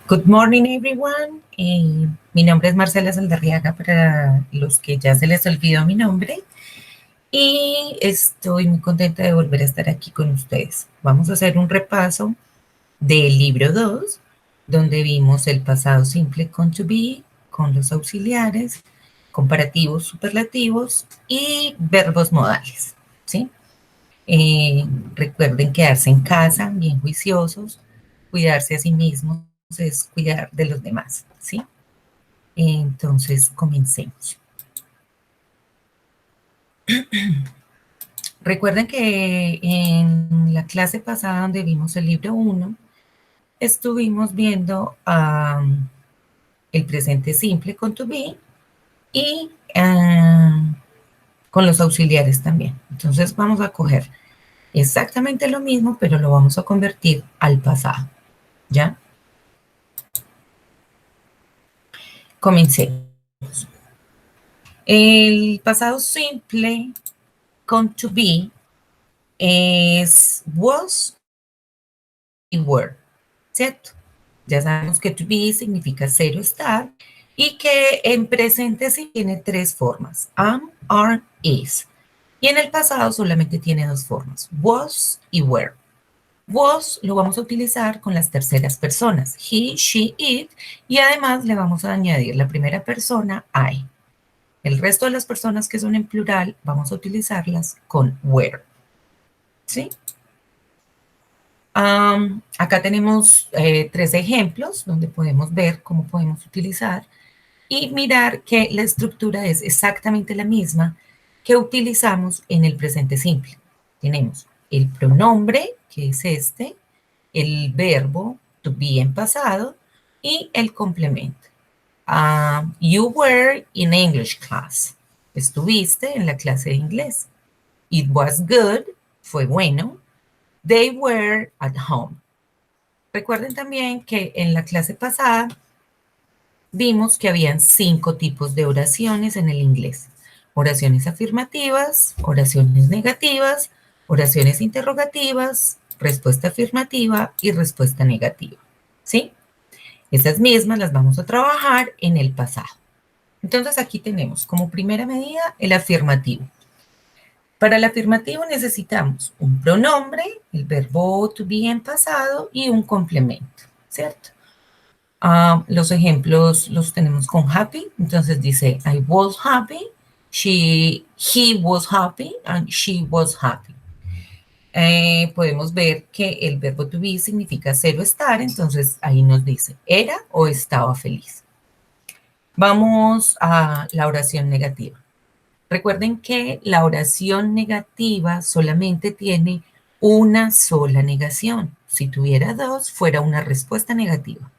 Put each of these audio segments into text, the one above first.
Good morning, everyone. Mi nombre es Marcela Saldarriaga, para los que ya se les olvidó mi nombre. Y estoy muy contenta de volver a estar aquí con ustedes. Vamos a hacer un repaso del libro 2, donde vimos el pasado simple con to be, con los auxiliares, comparativos, superlativos y verbos modales, ¿sí? Recuerden quedarse en casa, bien juiciosos, cuidarse a sí mismos es cuidar de los demás, ¿sí? Entonces, comencemos. Recuerden que en la clase pasada donde vimos el libro 1, estuvimos viendo el presente simple con to be y con los auxiliares también. Entonces vamos a coger exactamente lo mismo, pero lo vamos a convertir al pasado, ¿ya? Comencemos. El pasado simple con to be es was y were, ¿cierto? Ya sabemos que to be significa ser o estar y que en presente sí tiene tres formas, am, are, is. Y en el pasado solamente tiene dos formas, was y were. Was lo vamos a utilizar con las terceras personas, he, she, it, y además le vamos a añadir la primera persona, I. El resto de las personas que son en plural vamos a utilizarlas con were, ¿sí? Acá tenemos tres ejemplos donde podemos ver cómo podemos utilizar y mirar que la estructura es exactamente la misma que utilizamos en el presente simple. Tenemos el pronombre, que es este, el verbo to be en pasado y el complemento. You were in English class. Estuviste en la clase de inglés. It was good, fue bueno. They were at home. Recuerden también que en la clase pasada vimos que habían 5 tipos de oraciones en el inglés. Oraciones afirmativas, oraciones negativas, oraciones interrogativas, respuesta afirmativa y respuesta negativa. ¿Sí? Esas mismas las vamos a trabajar en el pasado. Entonces aquí tenemos como primera medida el afirmativo. Para el afirmativo necesitamos un pronombre, el verbo to be en pasado y un complemento, ¿cierto? Los ejemplos los tenemos con happy, entonces dice I was happy, he was happy, and she was happy. Podemos ver que el verbo to be significa ser o estar, entonces ahí nos dice era o estaba feliz. Vamos a la oración negativa. Recuerden que la oración negativa solamente tiene una sola negación. Si tuviera dos, fuera una respuesta negativa.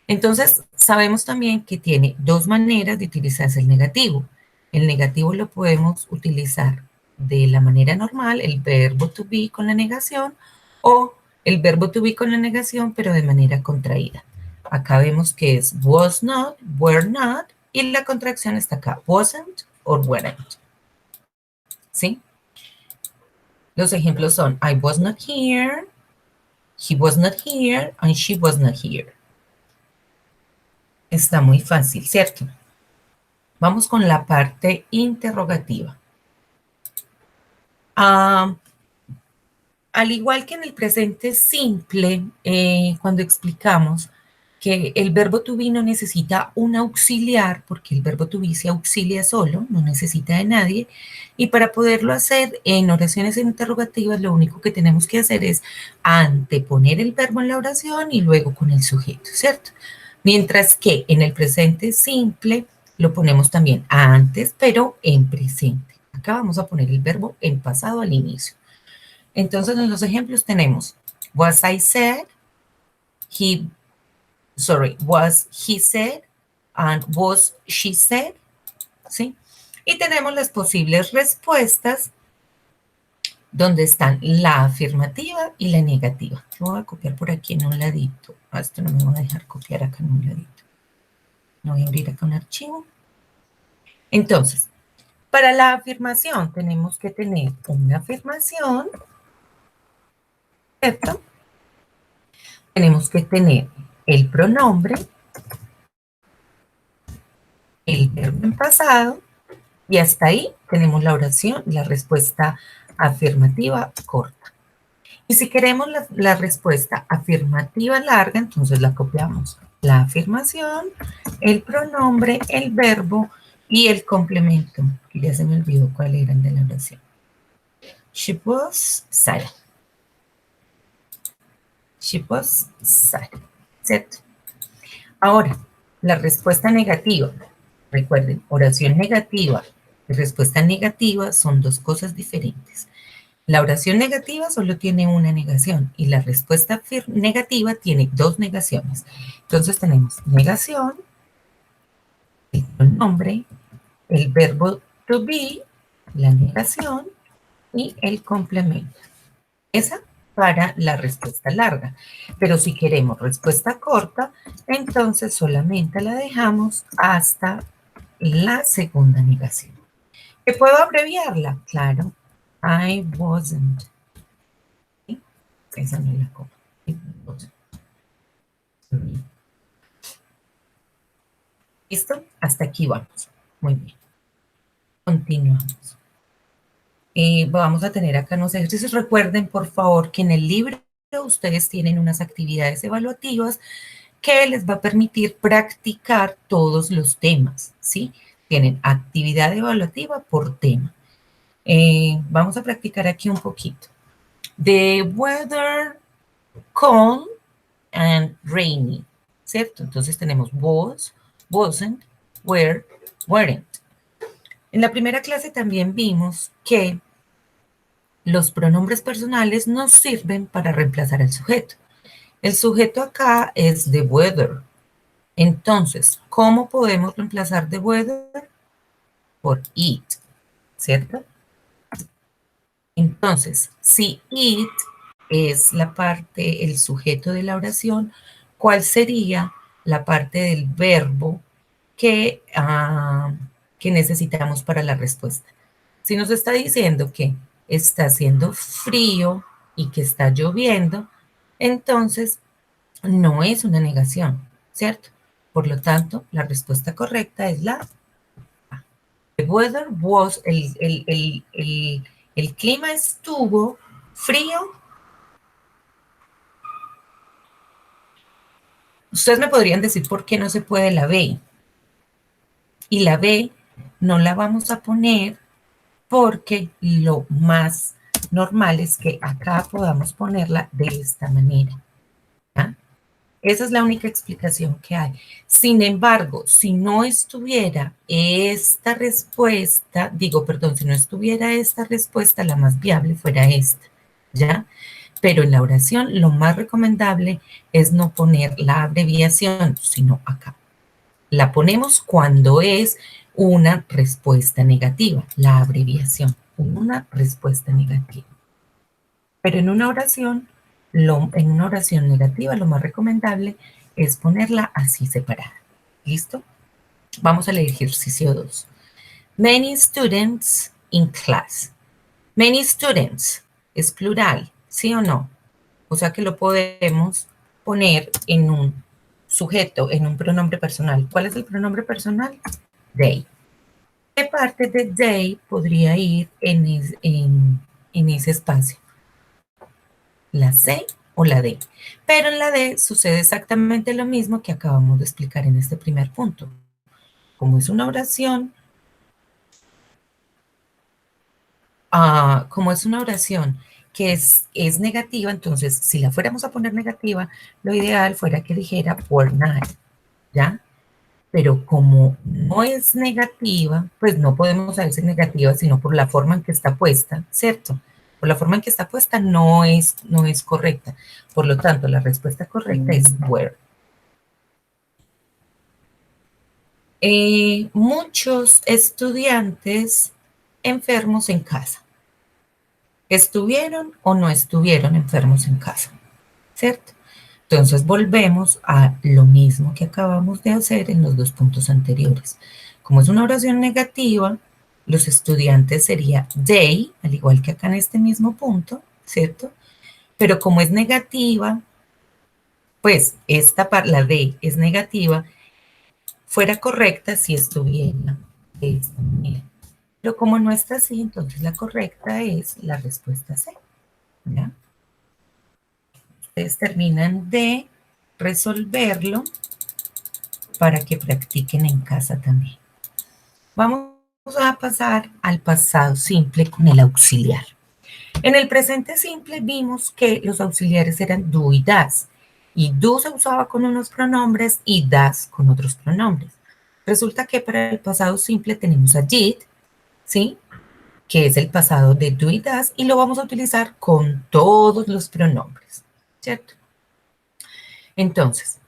Entonces, sabemos también que tiene dos maneras de utilizarse el negativo. El negativo lo podemos utilizar de la manera normal, el verbo to be con la negación, o el verbo to be con la negación, pero de manera contraída. Acá vemos que es was not, were not, y la contracción está acá, wasn't or weren't. ¿Sí? Los ejemplos son I was not here, he was not here, and she was not here. Está muy fácil, ¿cierto? Vamos con la parte interrogativa. Al igual que en el presente simple, cuando explicamos que el verbo to be no necesita un auxiliar, porque el verbo to be se auxilia solo, no necesita de nadie, y para poderlo hacer en oraciones interrogativas, lo único que tenemos que hacer es anteponer el verbo en la oración y luego con el sujeto, ¿cierto? Mientras que en el presente simple lo ponemos también antes, pero en presente. Acá vamos a poner el verbo en pasado al inicio. Entonces, en los ejemplos tenemos was I said, was he said, and was she said, ¿sí? Y tenemos las posibles respuestas donde están la afirmativa y la negativa. Yo voy a copiar por aquí en un ladito. Esto no me va a dejar copiar acá en un ladito. No voy a abrir acá un archivo. Entonces, para la afirmación tenemos que tener una afirmación, ¿cierto? Tenemos que tener el pronombre, el verbo en pasado, y hasta ahí tenemos la oración, la respuesta afirmativa corta. Y si queremos la respuesta afirmativa larga, entonces la copiamos. La afirmación, el pronombre, el verbo y el complemento, que ya se me olvidó cuál era el de la oración. She was sad. She was sad. ¿Cierto? Ahora, la respuesta negativa. Recuerden, oración negativa y respuesta negativa son dos cosas diferentes. La oración negativa solo tiene una negación y la respuesta negativa tiene dos negaciones. Entonces tenemos negación, el pronombre, el verbo to be, la negación y el complemento. Esa para la respuesta larga. Pero si queremos respuesta corta, entonces solamente la dejamos hasta la segunda negación. ¿Que puedo abreviarla? Claro. I wasn't. ¿Sí? Esa no es la coma. ¿Listo? Hasta aquí vamos. Muy bien. Continuamos. Vamos a tener acá unos ejercicios. Recuerden, por favor, que en el libro ustedes tienen unas actividades evaluativas que les va a permitir practicar todos los temas, ¿sí? Tienen actividad evaluativa por tema. Vamos a practicar aquí un poquito. The weather cold and rainy, ¿cierto? Entonces tenemos was, wasn't, were, weren't. En la primera clase también vimos que los pronombres personales nos sirven para reemplazar al sujeto. El sujeto acá es the weather. Entonces, ¿cómo podemos reemplazar the weather? Por it, ¿cierto? Entonces, si it es la parte, el sujeto de la oración, ¿cuál sería la parte del verbo que necesitamos para la respuesta? Si nos está diciendo que está haciendo frío y que está lloviendo, entonces no es una negación, ¿cierto? Por lo tanto, la respuesta correcta es la A. The weather was, el clima estuvo frío. Ustedes me podrían decir por qué no se puede la B. Y la B no la vamos a poner porque lo más normal es que acá podamos ponerla de esta manera. ¿Ya? Esa es la única explicación que hay. Sin embargo, si no estuviera esta respuesta, si no estuviera esta respuesta, la más viable fuera esta, ¿ya? Pero en la oración lo más recomendable es no poner la abreviación, sino acá. La ponemos cuando es una respuesta negativa, la abreviación, una respuesta negativa. Pero en una oración negativa, lo más recomendable es ponerla así separada. ¿Listo? Vamos al ejercicio 2. Many students in class. Many students es plural, ¿sí o no? O sea que lo podemos poner en un sujeto, en un pronombre personal. ¿Cuál es el pronombre personal? They. ¿Qué parte de they podría ir en ese espacio? La C o la D. Pero en la D sucede exactamente lo mismo que acabamos de explicar en este primer punto. Como es una oración, que es negativa, entonces si la fuéramos a poner negativa, lo ideal fuera que dijera were not, ¿ya? Pero como no es negativa, pues no podemos decir negativa, sino por la forma en que está puesta, ¿cierto? Por la forma en que está puesta no es correcta. Por lo tanto, la respuesta correcta es were. Muchos estudiantes enfermos en casa. ¿Estuvieron o no estuvieron enfermos en casa? ¿Cierto? Entonces volvemos a lo mismo que acabamos de hacer en los dos puntos anteriores. Como es una oración negativa, los estudiantes sería they, al igual que acá en este mismo punto, ¿cierto? Pero como es negativa, pues la D es negativa, fuera correcta si estuviera de esta manera. Pero como no está así, entonces la correcta es la respuesta C. ¿Ya? Ustedes terminan de resolverlo para que practiquen en casa también. Vamos a pasar al pasado simple con el auxiliar. En el presente simple vimos que los auxiliares eran do y das. Y do se usaba con unos pronombres y das con otros pronombres. Resulta que para el pasado simple tenemos a did, ¿sí? Que es el pasado de do y das, y lo vamos a utilizar con todos los pronombres, ¿cierto? Entonces,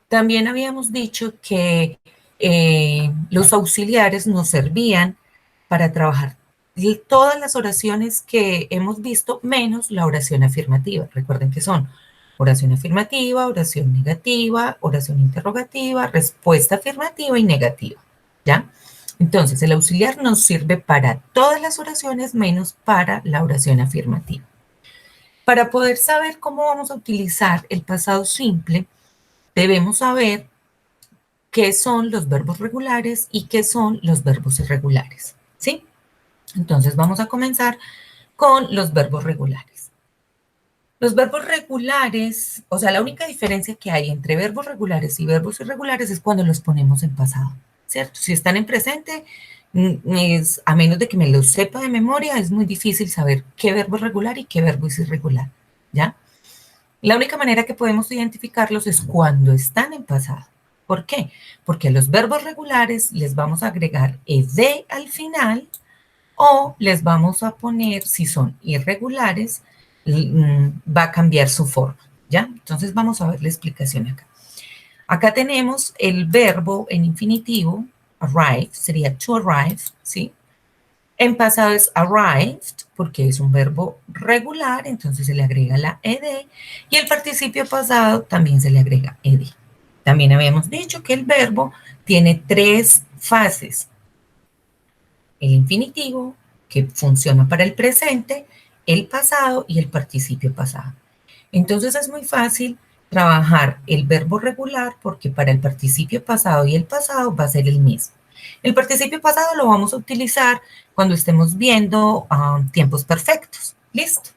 también habíamos dicho que los auxiliares nos servían para trabajar todas las oraciones que hemos visto, menos la oración afirmativa. Recuerden que son oración afirmativa, oración negativa, oración interrogativa, respuesta afirmativa y negativa, ¿ya? Entonces, el auxiliar nos sirve para todas las oraciones, menos para la oración afirmativa. Para poder saber cómo vamos a utilizar el pasado simple, debemos saber qué son los verbos regulares y qué son los verbos irregulares, ¿sí? Entonces vamos a comenzar con los verbos regulares. Los verbos regulares, o sea, la única diferencia que hay entre verbos regulares y verbos irregulares es cuando los ponemos en pasado, ¿cierto? Si están en presente, a menos de que me lo sepa de memoria, es muy difícil saber qué verbo es regular y qué verbo es irregular, ¿ya? La única manera que podemos identificarlos es cuando están en pasado. ¿Por qué? Porque a los verbos regulares les vamos a agregar ed al final o les vamos a poner, si son irregulares, va a cambiar su forma, ¿ya? Entonces vamos a ver la explicación acá. Acá tenemos el verbo en infinitivo, arrive, sería to arrive, ¿sí? En pasado es arrived, porque es un verbo regular, entonces se le agrega la ed, y el participio pasado también se le agrega ed. También habíamos dicho que el verbo tiene tres fases. El infinitivo, que funciona para el presente, el pasado y el participio pasado. Entonces es muy fácil trabajar el verbo regular porque para el participio pasado y el pasado va a ser el mismo. El participio pasado lo vamos a utilizar cuando estemos viendo tiempos perfectos. Listo.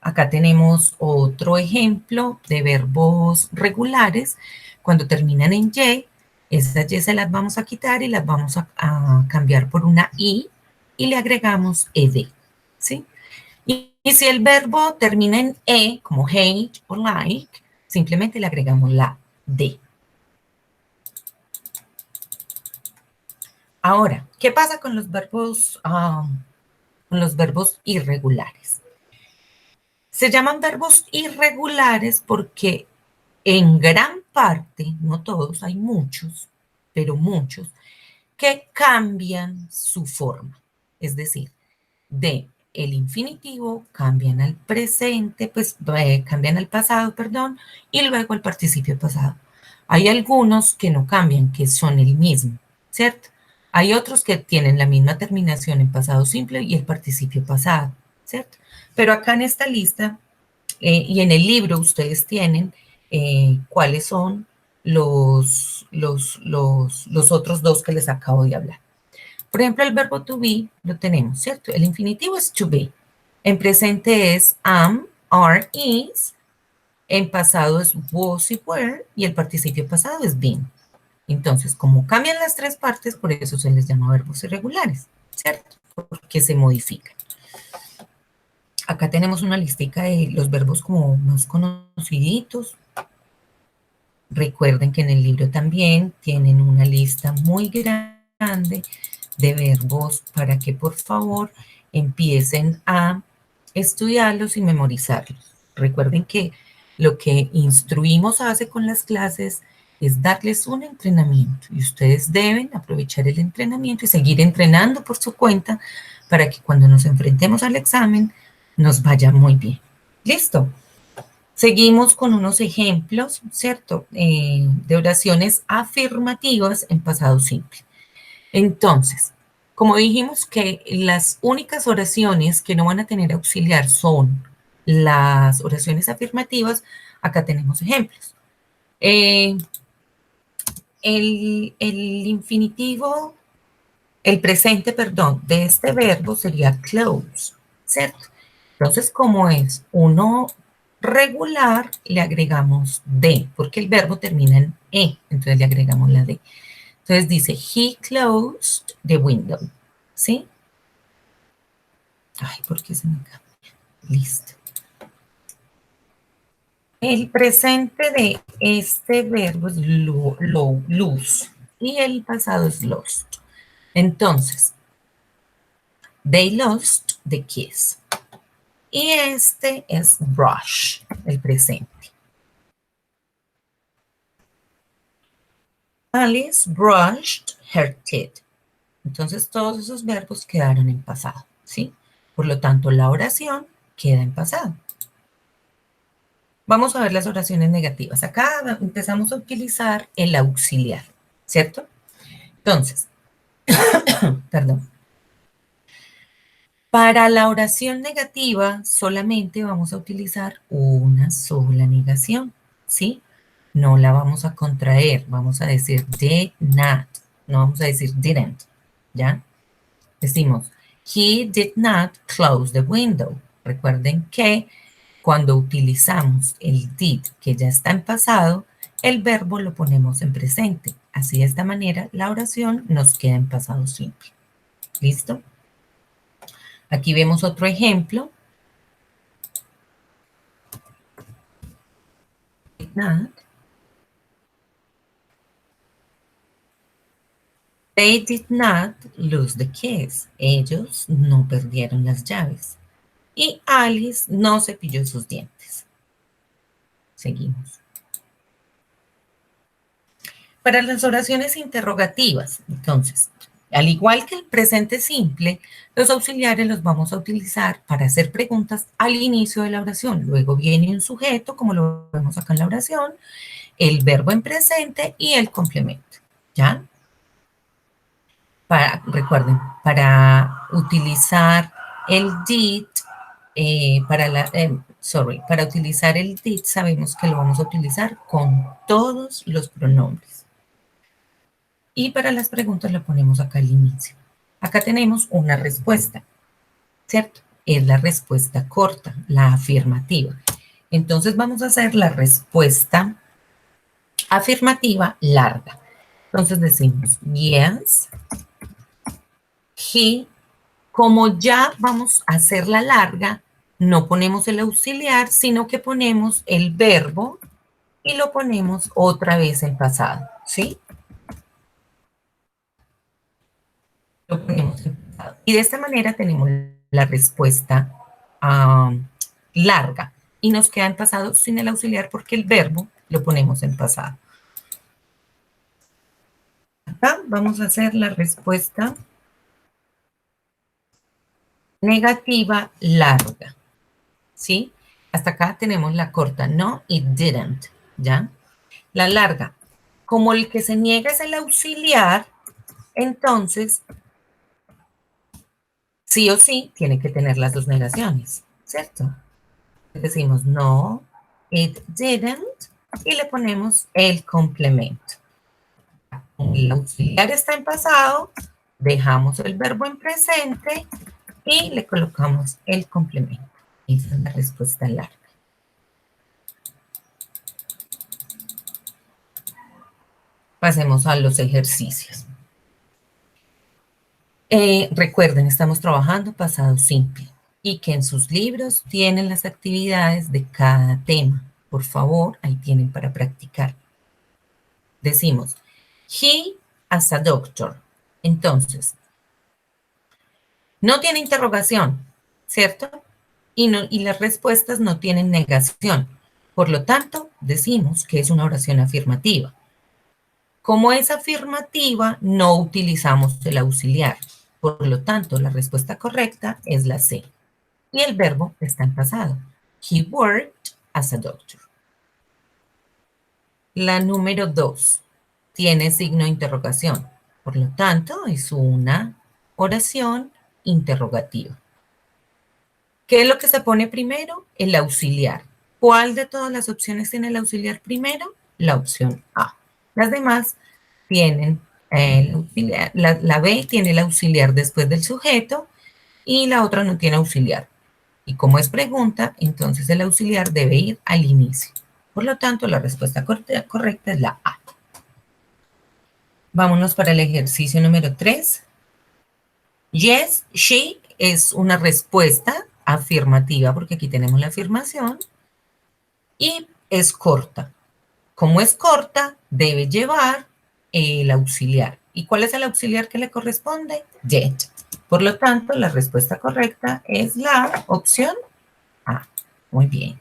Acá tenemos otro ejemplo de verbos regulares. Cuando terminan en Y, esas Y se las vamos a quitar y las vamos a cambiar por una I y le agregamos ed. ¿Sí? Y si el verbo termina en E, como hate o like, simplemente le agregamos la D. Ahora, ¿qué pasa con los verbos irregulares? Se llaman verbos irregulares porque en gran parte, no todos, hay muchos, pero muchos, que cambian su forma. Es decir, de el infinitivo cambian al presente, pues cambian al pasado, perdón, y luego al participio pasado. Hay algunos que no cambian, que son el mismo, ¿cierto? Hay otros que tienen la misma terminación en pasado simple y el participio pasado, ¿cierto? Pero acá en esta lista y en el libro ustedes tienen cuáles son los otros dos que les acabo de hablar. Por ejemplo, el verbo to be lo tenemos, ¿cierto? El infinitivo es to be. En presente es am, are, is. En pasado es was y were. Y el participio pasado es been. Entonces, como cambian las tres partes, por eso se les llama verbos irregulares, ¿cierto? Porque se modifican. Acá tenemos una listica de los verbos como más conocidos. Recuerden que en el libro también tienen una lista muy grande de verbos para que por favor empiecen a estudiarlos y memorizarlos. Recuerden que lo que Instruimos hace con las clases es darles un entrenamiento y ustedes deben aprovechar el entrenamiento y seguir entrenando por su cuenta para que cuando nos enfrentemos al examen nos vaya muy bien. ¿Listo? Seguimos con unos ejemplos, ¿cierto? De oraciones afirmativas en pasado simple. Entonces, como dijimos que las únicas oraciones que no van a tener auxiliar son las oraciones afirmativas, Acá tenemos ejemplos. Eh, el infinitivo, el presente, perdón, de este verbo sería close, ¿cierto? Entonces, como es uno regular, le agregamos de, porque el verbo termina en e, entonces le agregamos la de. Entonces dice, he closed the window, ¿sí? Ay, ¿por qué se me cambia? Listo. El presente de este verbo es lose y el pasado es lost. Entonces, they lost the kiss. Y este es brush, el presente. Alice brushed her teeth. Entonces, todos esos verbos quedaron en pasado, ¿sí? Por lo tanto, la oración queda en pasado. Vamos a ver las oraciones negativas. Acá empezamos a utilizar el auxiliar, ¿cierto? Entonces, perdón. Para la oración negativa solamente vamos a utilizar una sola negación, ¿sí? No la vamos a contraer, vamos a decir did not, no vamos a decir didn't, ¿ya? Decimos, he did not close the window. Recuerden que cuando utilizamos el did, que ya está en pasado, el verbo lo ponemos en presente. Así de esta manera la oración nos queda en pasado simple. ¿Listo? Aquí vemos otro ejemplo. Did not. They did not lose the keys. Ellos no perdieron las llaves. Y Alice no cepilló sus dientes. Seguimos. Para las oraciones interrogativas, entonces, al igual que el presente simple, los auxiliares los vamos a utilizar para hacer preguntas al inicio de la oración. Luego viene un sujeto, como lo vemos acá en la oración, el verbo en presente y el complemento. ¿Ya? Recuerden, para utilizar el did, para utilizar el did sabemos que lo vamos a utilizar con todos los pronombres. Y para las preguntas lo ponemos acá al inicio. Acá tenemos una respuesta, ¿cierto? Es la respuesta corta, la afirmativa. Entonces vamos a hacer la respuesta afirmativa larga. Entonces decimos, yes, he, como ya vamos a hacerla larga, no ponemos el auxiliar, sino que ponemos el verbo y lo ponemos otra vez en pasado, ¿sí? Lo ponemos en pasado. Y de esta manera tenemos la respuesta larga y nos queda en pasado sin el auxiliar porque el verbo lo ponemos en pasado. Acá vamos a hacer la respuesta negativa larga, ¿sí? Hasta acá tenemos la corta, no y didn't, ¿ya? La larga, como el que se niega es el auxiliar, entonces, sí o sí, tiene que tener las dos negaciones, ¿cierto? Decimos no, it didn't, y le ponemos el complemento. Como el auxiliar está en pasado, dejamos el verbo en presente y le colocamos el complemento. Esa es la respuesta larga. Pasemos a los ejercicios. Recuerden, estamos trabajando pasado simple y que en sus libros tienen las actividades de cada tema. Por favor, ahí tienen para practicar. Decimos, he as a doctor. Entonces, no tiene interrogación, ¿cierto? Y las respuestas no tienen negación. Por lo tanto, decimos que es una oración afirmativa. Como es afirmativa, no utilizamos el auxiliar. Por lo tanto, la respuesta correcta es la C. Y el verbo está en pasado. He worked as a doctor. La número 2 tiene signo de interrogación. Por lo tanto, es una oración interrogativa. ¿Qué es lo que se pone primero? El auxiliar. ¿Cuál de todas las opciones tiene el auxiliar primero? La opción A. Las demás tienen el auxiliar, la B tiene el auxiliar después del sujeto y la otra no tiene auxiliar. Y como es pregunta, entonces el auxiliar debe ir al inicio. Por lo tanto, la respuesta correcta es la A. Vámonos para el ejercicio número 3. Yes, she es una respuesta afirmativa, porque aquí tenemos la afirmación, y es corta. Como es corta, debe llevar el auxiliar. ¿Y cuál es el auxiliar que le corresponde? Yet. Por lo tanto, la respuesta correcta es la opción A. Muy bien.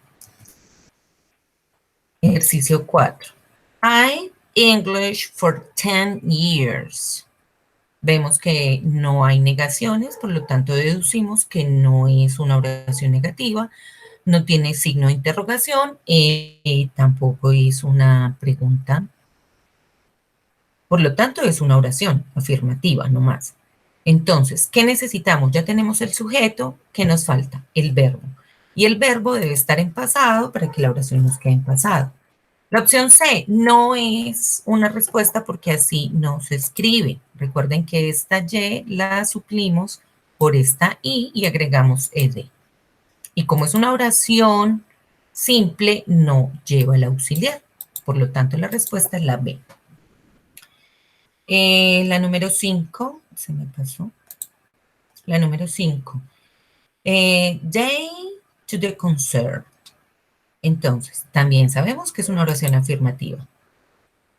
Ejercicio 4. I English for 10 years. Vemos que no hay negaciones, por lo tanto deducimos que no es una oración negativa, no tiene signo de interrogación, tampoco es una pregunta. Por lo tanto, es una oración afirmativa, no más. Entonces, ¿qué necesitamos? Ya tenemos el sujeto, ¿qué nos falta? El verbo. Y el verbo debe estar en pasado para que la oración nos quede en pasado. La opción C no es una respuesta porque así no se escribe. Recuerden que esta Y la suplimos por esta I y agregamos ED. Y como es una oración simple, no lleva el auxiliar. Por lo tanto, la respuesta es la B. La número 5, se me pasó. La número 5. Day to the concert. Entonces, también sabemos que es una oración afirmativa.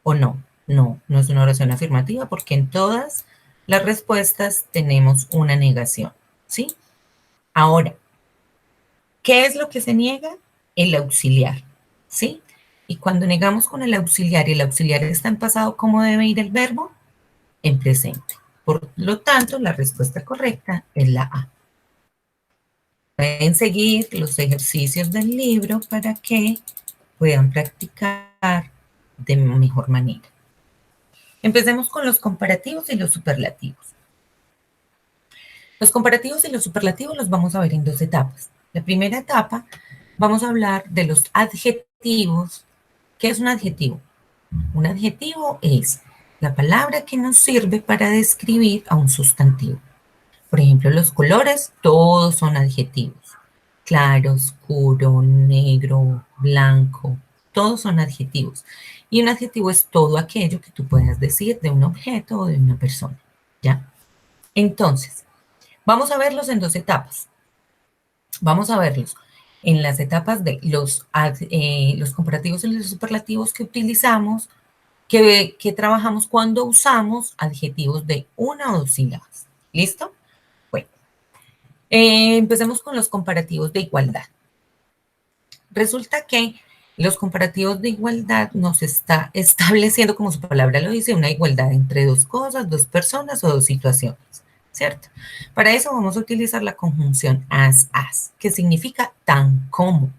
¿O no? No, no es una oración afirmativa porque en todas las respuestas tenemos una negación. ¿Sí? Ahora, ¿qué es lo que se niega? El auxiliar. ¿Sí? Y cuando negamos con el auxiliar y el auxiliar está en pasado, ¿cómo debe ir el verbo? En presente. Por lo tanto, la respuesta correcta es la A. Pueden seguir los ejercicios del libro para que puedan practicar de mejor manera. Empecemos con los comparativos y los superlativos. Los comparativos y los superlativos los vamos a ver en dos etapas. La primera etapa, vamos a hablar de los adjetivos. ¿Qué es un adjetivo? Un adjetivo es la palabra que nos sirve para describir a un sustantivo. Por ejemplo, los colores, todos son adjetivos. Claro, oscuro, negro, blanco, todos son adjetivos. Y un adjetivo es todo aquello que tú puedas decir de un objeto o de una persona, ¿ya? Entonces, vamos a verlos en dos etapas. Vamos a verlos en las etapas de los comparativos y los superlativos que utilizamos, que trabajamos cuando usamos adjetivos de una o dos sílabas. ¿Listo? Bueno, empecemos con los comparativos de igualdad. Resulta que los comparativos de igualdad nos está estableciendo, como su palabra lo dice, una igualdad entre dos cosas, dos personas o dos situaciones, ¿cierto? Para eso vamos a utilizar la conjunción as, que significa tan como,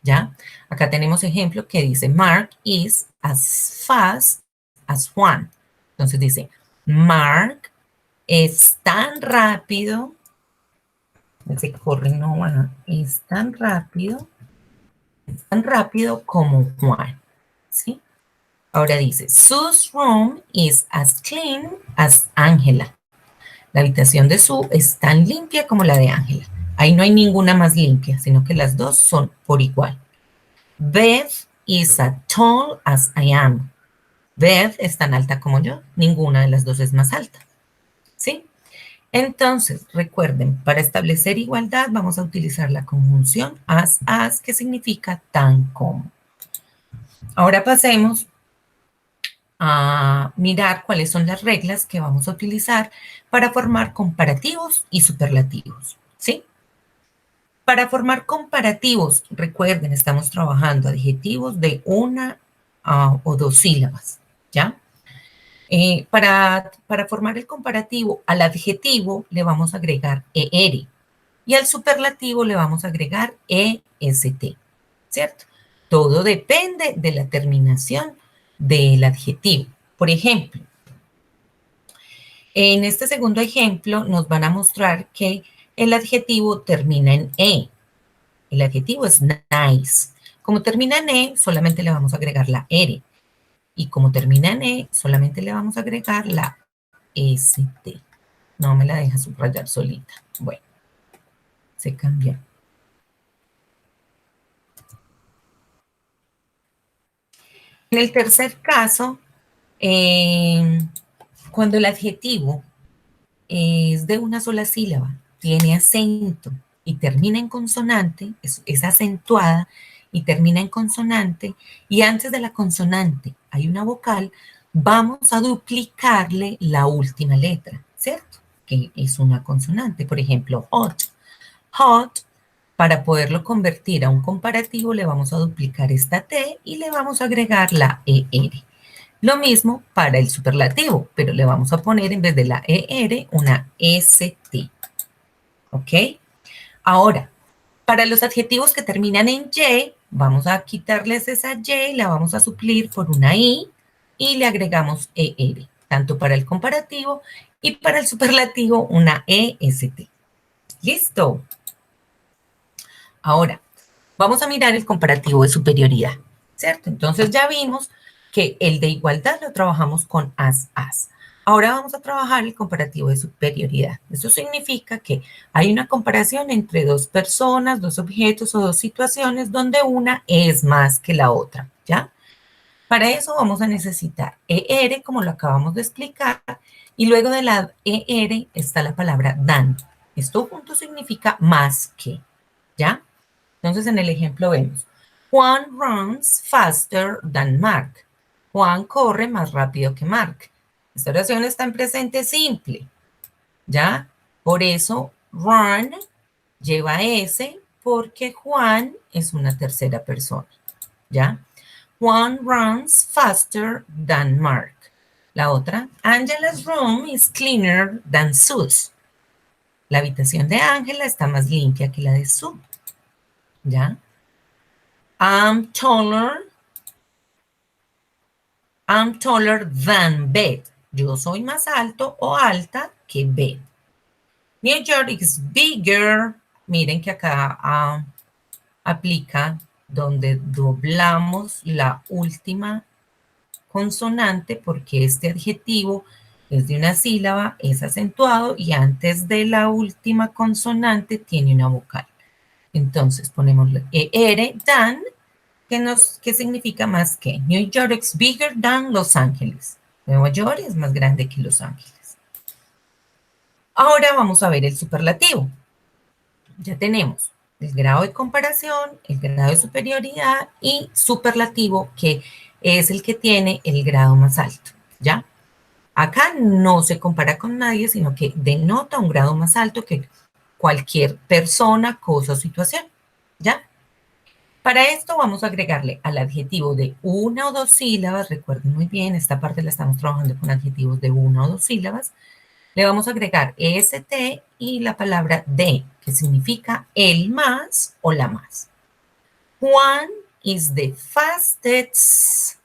¿ya? Acá tenemos ejemplo que dice Mark is as fast as Juan. Entonces dice, Mark es tan rápido, se corre, no, bueno, es tan rápido como Juan, ¿sí? Ahora dice, Sue's room is as clean as Angela. La habitación de Sue es tan limpia como la de Ángela. Ahí no hay ninguna más limpia, sino que las dos son por igual. Beth is as tall as I am. Beth es tan alta como yo. Ninguna de las dos es más alta, ¿sí? Entonces, recuerden, para establecer igualdad vamos a utilizar la conjunción as, que significa tan como. Ahora pasemos a mirar cuáles son las reglas que vamos a utilizar para formar comparativos y superlativos, ¿sí? Para formar comparativos, recuerden, estamos trabajando adjetivos de una o dos sílabas, ¿ya? Para formar el comparativo, al adjetivo le vamos a agregar ER y al superlativo le vamos a agregar EST, ¿cierto? Todo depende de la terminación del adjetivo. Por ejemplo, en este segundo ejemplo nos van a mostrar que el adjetivo termina en E. El adjetivo es nice. Como termina en E, solamente le vamos a agregar la R. Y como termina en E, solamente le vamos a agregar la ST. No me la deja subrayar solita. Bueno, se cambia. En el tercer caso, cuando el adjetivo es de una sola sílaba, tiene acento y termina en consonante, es acentuada y termina en consonante, y antes de la consonante hay una vocal, vamos a duplicarle la última letra, ¿cierto? Que es una consonante. Por ejemplo, hot. Hot, para poderlo convertir a un comparativo, le vamos a duplicar esta T y le vamos a agregar la ER. Lo mismo para el superlativo, pero le vamos a poner en vez de la ER una ST. ¿Ok? Ahora, para los adjetivos que terminan en Y, vamos a quitarles esa Y, la vamos a suplir por una I y le agregamos ER, tanto para el comparativo y para el superlativo una EST. ¿Listo? Ahora, vamos a mirar el comparativo de superioridad, ¿cierto? Entonces ya vimos que el de igualdad lo trabajamos con as. Ahora vamos a trabajar el comparativo de superioridad. Eso significa que hay una comparación entre dos personas, dos objetos o dos situaciones donde una es más que la otra, ¿ya? Para eso vamos a necesitar ER, como lo acabamos de explicar, y luego de la ER está la palabra than. Esto junto significa más que, ¿ya? Entonces, en el ejemplo vemos, Juan runs faster than Mark. Juan corre más rápido que Mark. Esta oración está en presente simple, ¿ya? Por eso, run lleva S porque Juan es una tercera persona, ¿ya? Juan runs faster than Mark. La otra, Angela's room is cleaner than Sue's. La habitación de Ángela está más limpia que la de Sue, ¿ya? I'm taller than Beth. Yo soy más alto o alta que Beth. New York is bigger. Miren que acá aplica donde doblamos la última consonante porque este adjetivo es de una sílaba, es acentuado y antes de la última consonante tiene una vocal. Entonces ponemos ER, than, que significa más que. New York is bigger than Los Ángeles. Nueva York es más grande que Los Ángeles. Ahora vamos a ver el superlativo. Ya tenemos el grado de comparación, el grado de superioridad y superlativo, que es el que tiene el grado más alto, ¿ya? Acá no se compara con nadie, sino que denota un grado más alto que cualquier persona, cosa o situación, ¿ya? Para esto vamos a agregarle al adjetivo de una o dos sílabas, recuerden muy bien, esta parte la estamos trabajando con adjetivos de una o dos sílabas, le vamos a agregar est y la palabra de, que significa el más o la más. Juan is the fastest.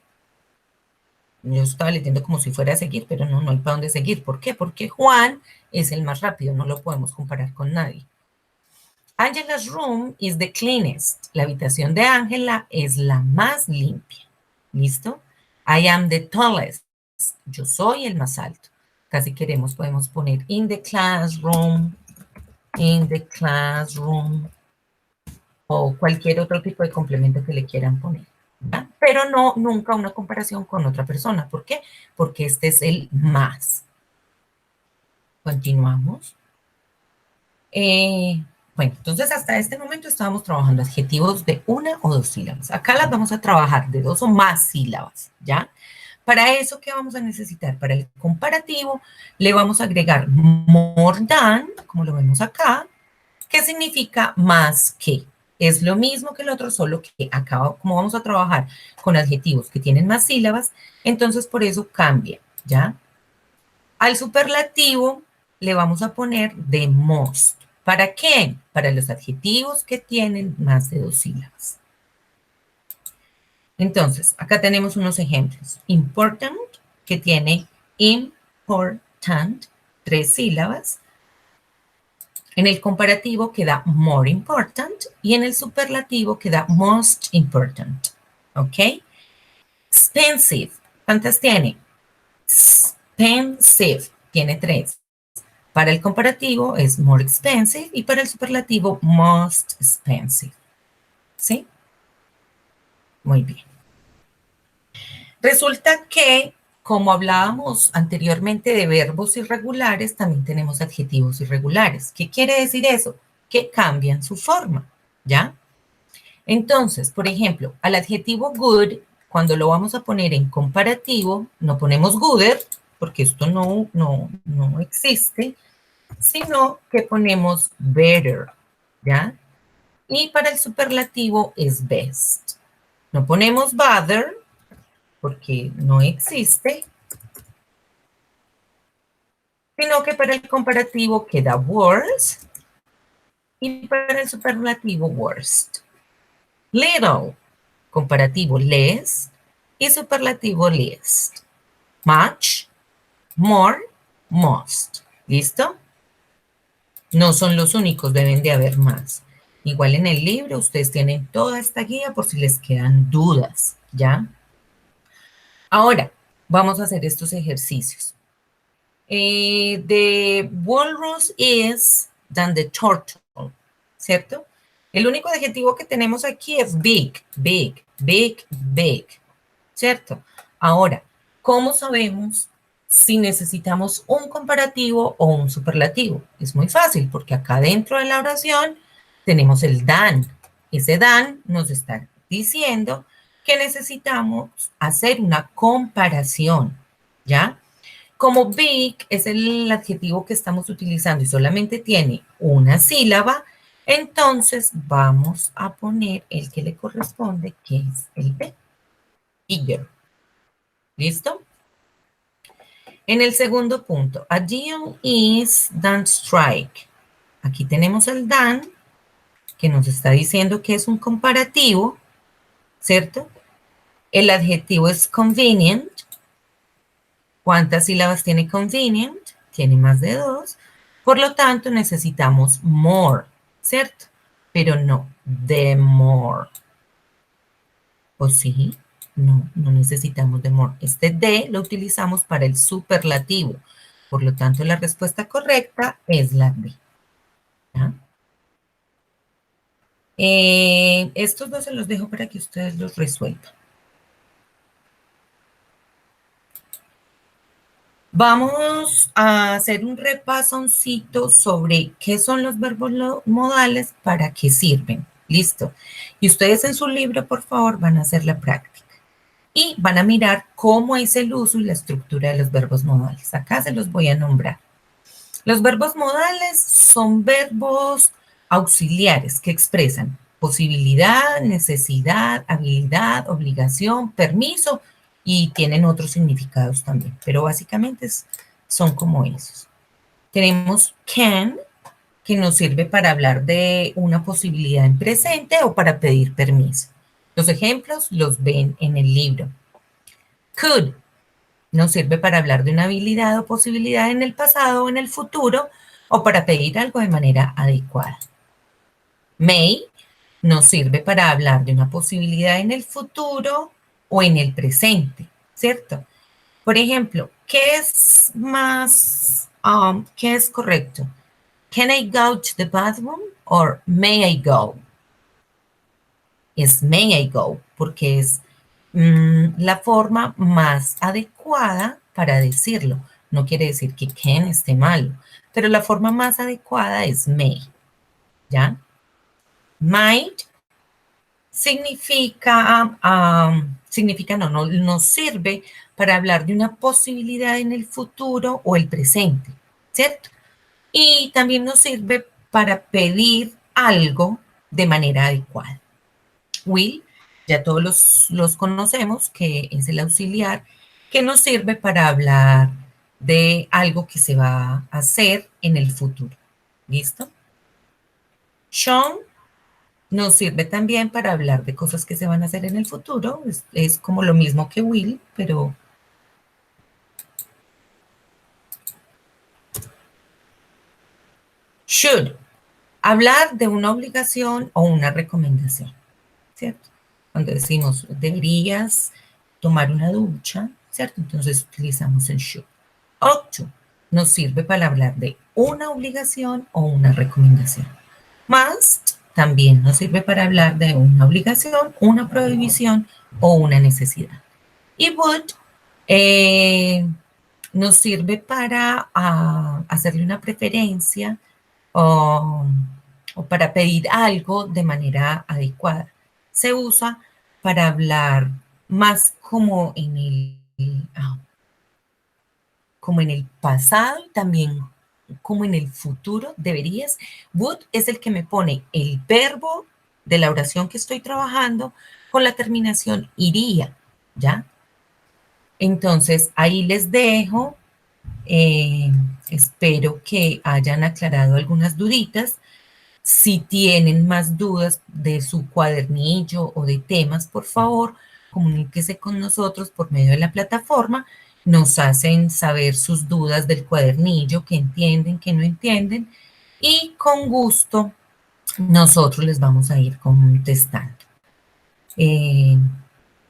Yo estaba leyendo como si fuera a seguir, pero no hay para dónde seguir. ¿Por qué? Porque Juan es el más rápido, no lo podemos comparar con nadie. Angela's room is the cleanest. La habitación de Ángela es la más limpia. ¿Listo? I am the tallest. Yo soy el más alto. Casi queremos, podemos poner in the classroom, o cualquier otro tipo de complemento que le quieran poner. ¿Ya? Pero no, nunca una comparación con otra persona. ¿Por qué? Porque este es el más. Continuamos. Bueno, entonces hasta este momento estábamos trabajando adjetivos de una o dos sílabas. Acá las vamos a trabajar de dos o más sílabas, ¿ya? Para eso, ¿qué vamos a necesitar? Para el comparativo, le vamos a agregar more than, como lo vemos acá, que significa más que. Es lo mismo que el otro, solo que acá, como vamos a trabajar con adjetivos que tienen más sílabas, entonces por eso cambia, ¿ya? Al superlativo le vamos a poner the most. ¿Para qué? Para los adjetivos que tienen más de dos sílabas. Entonces, acá tenemos unos ejemplos. Important, que tiene important, tres sílabas. En el comparativo queda more important y en el superlativo queda most important. ¿Ok? Expensive. ¿Cuántas tiene? Expensive. Tiene 3. Para el comparativo es more expensive y para el superlativo most expensive. ¿Sí? Muy bien. Resulta que, como hablábamos anteriormente de verbos irregulares, también tenemos adjetivos irregulares. ¿Qué quiere decir eso? Que cambian su forma, ¿ya? Entonces, por ejemplo, al adjetivo good, cuando lo vamos a poner en comparativo, no ponemos gooder, porque esto no existe, sino que ponemos better, ¿ya? Y para el superlativo es best. No ponemos better, porque no existe, sino que para el comparativo queda worse y para el superlativo worst. Little, comparativo less y superlativo least. Much, more, most. ¿Listo? No son los únicos, deben de haber más. Igual en el libro ustedes tienen toda esta guía por si les quedan dudas, ¿ya? Ahora, vamos a hacer estos ejercicios. The walrus is than the turtle, ¿cierto? El único adjetivo que tenemos aquí es big, big, big, big, ¿cierto? Ahora, ¿cómo sabemos si necesitamos un comparativo o un superlativo? Es muy fácil, porque acá dentro de la oración tenemos el than. Ese than nos está diciendo que necesitamos hacer una comparación, ¿ya? Como big es el adjetivo que estamos utilizando y solamente tiene una sílaba, entonces vamos a poner el que le corresponde, que es el B, bigger. ¿Listo? En el segundo punto, a deal is than strike. Aquí tenemos el than, que nos está diciendo que es un comparativo, ¿cierto? El adjetivo es convenient. ¿Cuántas sílabas tiene convenient? Tiene más de 2. Por lo tanto, necesitamos more, ¿cierto? Pero no, the more. ¿O sí? No necesitamos de more. Este de lo utilizamos para el superlativo. Por lo tanto, la respuesta correcta es la B. ¿Ya? Estos dos se los dejo para que ustedes los resuelvan. Vamos a hacer un repasoncito sobre qué son los verbos modales, para qué sirven. Listo. Y ustedes en su libro, por favor, van a hacer la práctica. Y van a mirar cómo es el uso y la estructura de los verbos modales. Acá se los voy a nombrar. Los verbos modales son verbos auxiliares que expresan posibilidad, necesidad, habilidad, obligación, permiso y tienen otros significados también, pero básicamente son como esos. Tenemos can, que nos sirve para hablar de una posibilidad en presente o para pedir permiso. Los ejemplos los ven en el libro. Could nos sirve para hablar de una habilidad o posibilidad en el pasado o en el futuro o para pedir algo de manera adecuada. May nos sirve para hablar de una posibilidad en el futuro o en el presente, ¿cierto? Por ejemplo, ¿qué es qué es correcto? Can I go to the bathroom or may I go? Es may I go porque es la forma más adecuada para decirlo. No quiere decir que can esté malo, pero la forma más adecuada es may, ¿ya? Might significa, no, nos sirve para hablar de una posibilidad en el futuro o el presente, ¿cierto? Y también nos sirve para pedir algo de manera adecuada. Will, ya todos los conocemos, que es el auxiliar, que nos sirve para hablar de algo que se va a hacer en el futuro. ¿Listo? Sean nos sirve también para hablar de cosas que se van a hacer en el futuro. Es como lo mismo que will, pero should Hablar de una obligación o una recomendación, ¿cierto? Cuando decimos, deberías tomar una ducha, ¿cierto? Entonces utilizamos el should. 8. Nos sirve para hablar de una obligación o una recomendación. Más también nos sirve para hablar de una obligación, una prohibición o una necesidad. Y would nos sirve para hacerle una preferencia o, o para pedir algo de manera adecuada. Se usa para hablar más como en el pasado y también como en el futuro deberías. Would es el que me pone el verbo de la oración que estoy trabajando con la terminación iría, ¿ya? Entonces, ahí les dejo. Eh, Espero que hayan aclarado algunas duditas. Si tienen más dudas de su cuadernillo o de temas, por favor, comuníquese con nosotros por medio de la plataforma. Nos hacen saber sus dudas del cuadernillo, que entienden, que no entienden, y con gusto nosotros les vamos a ir contestando. Eh,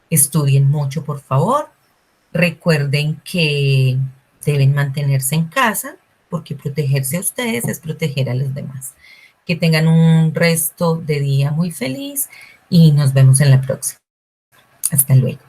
Estudien mucho, por favor. Recuerden que deben mantenerse en casa porque protegerse a ustedes es proteger a los demás. Que tengan un resto de día muy feliz y nos vemos en la próxima. Hasta luego.